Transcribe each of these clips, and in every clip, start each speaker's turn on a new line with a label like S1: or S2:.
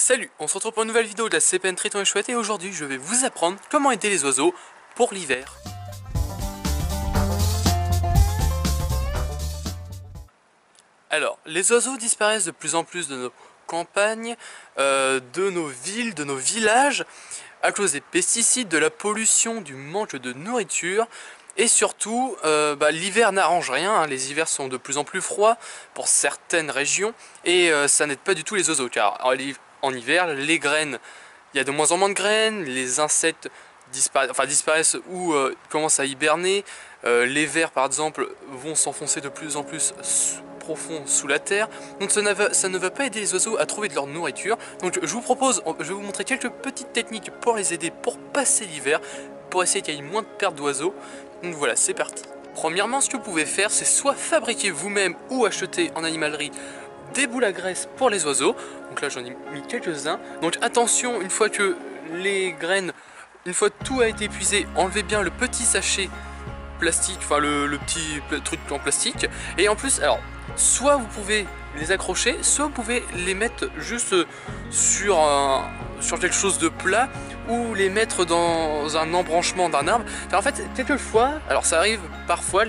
S1: Salut, on se retrouve pour une nouvelle vidéo de la CPN Triton et Chouette et aujourd'hui je vais vous apprendre comment aider les oiseaux pour l'hiver. Alors, les oiseaux disparaissent de plus en plus de nos campagnes, de nos villes, de nos villages, à cause des pesticides, de la pollution, du manque de nourriture. Et surtout, l'hiver n'arrange rien, hein. Les hivers sont de plus en plus froids pour certaines régions et ça n'aide pas du tout les oiseaux car en hiver, les graines, il y a de moins en moins de graines, les insectes disparaissent ou commencent à hiberner, les vers par exemple vont s'enfoncer de plus en plus profond sous la terre, donc ça ne va pas aider les oiseaux à trouver de leur nourriture. Donc je vais vous montrer quelques petites techniques pour les aider pour passer l'hiver, pour essayer qu'il y ait moins de pertes d'oiseaux. Donc voilà, c'est parti. Premièrement, ce que vous pouvez faire, c'est soit fabriquer vous-même ou acheter en animalerie des boules à graisse pour les oiseaux. Donc là j'en ai mis quelques-uns. Donc attention, une fois que les graines, une fois que tout a été épuisé, enlevez bien le petit sachet plastique, enfin le petit truc en plastique. Et en plus, alors, soit vous pouvez les accrocher, soit vous pouvez les mettre juste sur quelque chose de plat ou les mettre dans un embranchement d'un arbre. Enfin, en fait, quelquefois, alors ça arrive parfois,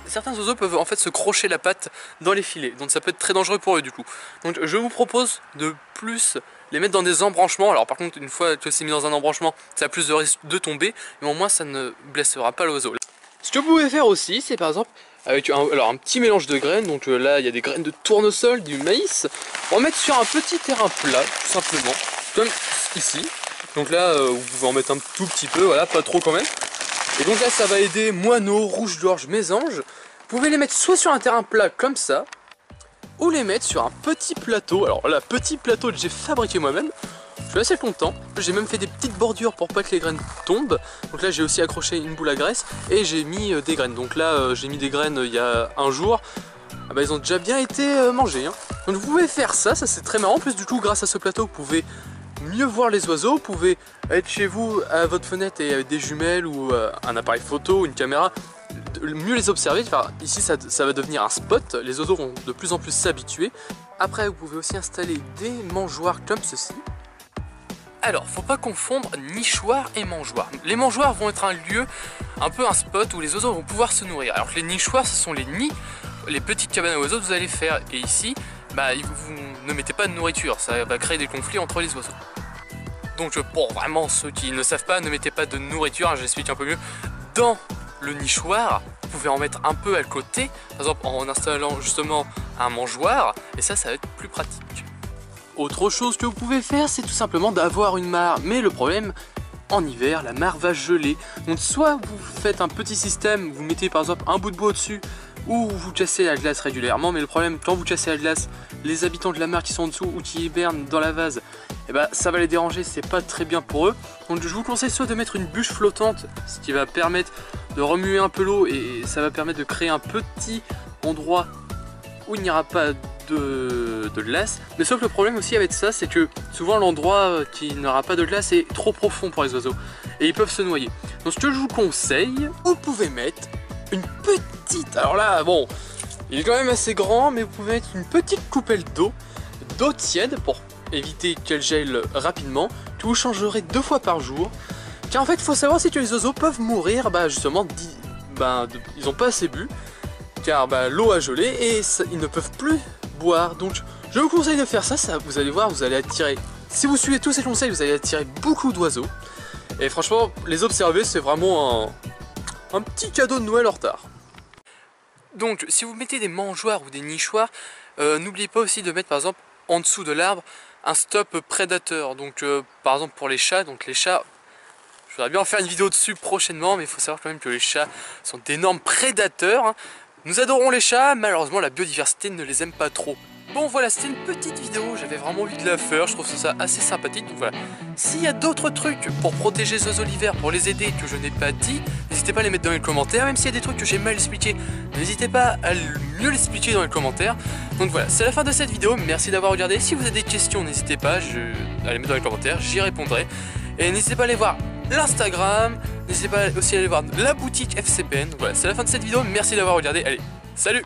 S1: certains oiseaux peuvent en fait se crocher la patte dans les filets, donc ça peut être très dangereux pour eux du coup. Donc je vous propose de plus les mettre dans des embranchements. Alors par contre, une fois que c'est mis dans un embranchement, ça a plus de risque de tomber, mais au moins ça ne blessera pas l'oiseau. Ce que vous pouvez faire aussi, c'est par exemple avec un petit mélange de graines. Donc là il y a des graines de tournesol, du maïs. On va mettre sur un petit terrain plat, tout simplement, comme ici. Donc là vous pouvez en mettre un tout petit peu, voilà, pas trop quand même. Et donc là ça va aider moineaux, rouge-gorge, mésanges. Vous pouvez les mettre soit sur un terrain plat comme ça, ou les mettre sur un petit plateau. Alors là, petit plateau que j'ai fabriqué moi-même. Je suis assez content. J'ai même fait des petites bordures pour pas que les graines tombent. Donc là j'ai aussi accroché une boule à graisse et j'ai mis des graines. Donc là j'ai mis des graines il y a un jour. Ah bah, ils ont déjà bien été mangés, hein. Donc vous pouvez faire ça, ça c'est très marrant. En plus du coup, grâce à ce plateau, vous pouvez mieux voir les oiseaux. Vous pouvez être chez vous à votre fenêtre et avec des jumelles ou un appareil photo ou une caméra, mieux les observer. Enfin, ici ça va devenir un spot. Les oiseaux vont de plus en plus s'habituer. Après vous pouvez aussi installer des mangeoires comme ceci. Alors, faut pas confondre nichoir et mangeoire. Les mangeoires vont être un lieu, un peu un spot où les oiseaux vont pouvoir se nourrir. Alors que les nichoirs, ce sont les nids, les petites cabanes à oiseaux que vous allez faire. Et ici, vous ne mettez pas de nourriture, ça va créer des conflits entre les oiseaux. Donc pour vraiment ceux qui ne savent pas, ne mettez pas de nourriture, hein, j'explique un peu mieux. Dans le nichoir, vous pouvez en mettre un peu à côté, par exemple en installant justement un mangeoire, et ça va être plus pratique. Autre chose que vous pouvez faire, c'est tout simplement d'avoir une mare. Mais le problème, en hiver, la mare va geler. Donc soit vous faites un petit système, vous mettez par exemple un bout de bois au-dessus, ou vous cassez la glace régulièrement. Mais le problème, quand vous cassez la glace, les habitants de la mare qui sont en dessous ou qui hibernent dans la vase, ça va les déranger, c'est pas très bien pour eux. Donc je vous conseille soit de mettre une bûche flottante, ce qui va permettre de remuer un peu l'eau et ça va permettre de créer un petit endroit où il n'y aura pas de glace. Mais sauf que le problème aussi avec ça, c'est que souvent l'endroit qui n'aura pas de glace est trop profond pour les oiseaux et ils peuvent se noyer. Donc ce que je vous conseille, vous pouvez mettre une petite, alors là bon, il est quand même assez grand, mais vous pouvez mettre une petite coupelle d'eau tiède pour éviter qu'elle gèle rapidement, que vous changerez 2 fois par jour. Car en fait il faut savoir si que les oiseaux peuvent mourir justement ils n'ont pas assez bu, car l'eau a gelé et ils ne peuvent plus boire. Donc je vous conseille de faire ça, vous allez voir, vous allez attirer, si vous suivez tous ces conseils, vous allez attirer beaucoup d'oiseaux. Et franchement, les observer, c'est vraiment un petit cadeau de Noël en retard. Donc si vous mettez des mangeoires ou des nichoirs, n'oubliez pas aussi de mettre par exemple en dessous de l'arbre un stop prédateur. Donc par exemple pour les chats, je voudrais bien en faire une vidéo dessus prochainement, mais il faut savoir quand même que les chats sont d'énormes prédateurs, hein. Nous adorons les chats, malheureusement la biodiversité ne les aime pas trop. Bon voilà, c'était une petite vidéo, j'avais vraiment envie de la faire, je trouve ça assez sympathique. Donc voilà, s'il y a d'autres trucs pour protéger les oiseaux l'hiver, pour les aider que je n'ai pas dit, n'hésitez pas à les mettre dans les commentaires. Même s'il y a des trucs que j'ai mal expliqués, n'hésitez pas à mieux l'expliquer dans les commentaires. Donc voilà, c'est la fin de cette vidéo, merci d'avoir regardé. Si vous avez des questions, n'hésitez pas à les mettre dans les commentaires, j'y répondrai. Et n'hésitez pas à aller voir l'Instagram, n'hésitez pas aussi à aller voir la boutique FCPN. Voilà, c'est la fin de cette vidéo, merci d'avoir regardé, allez, salut!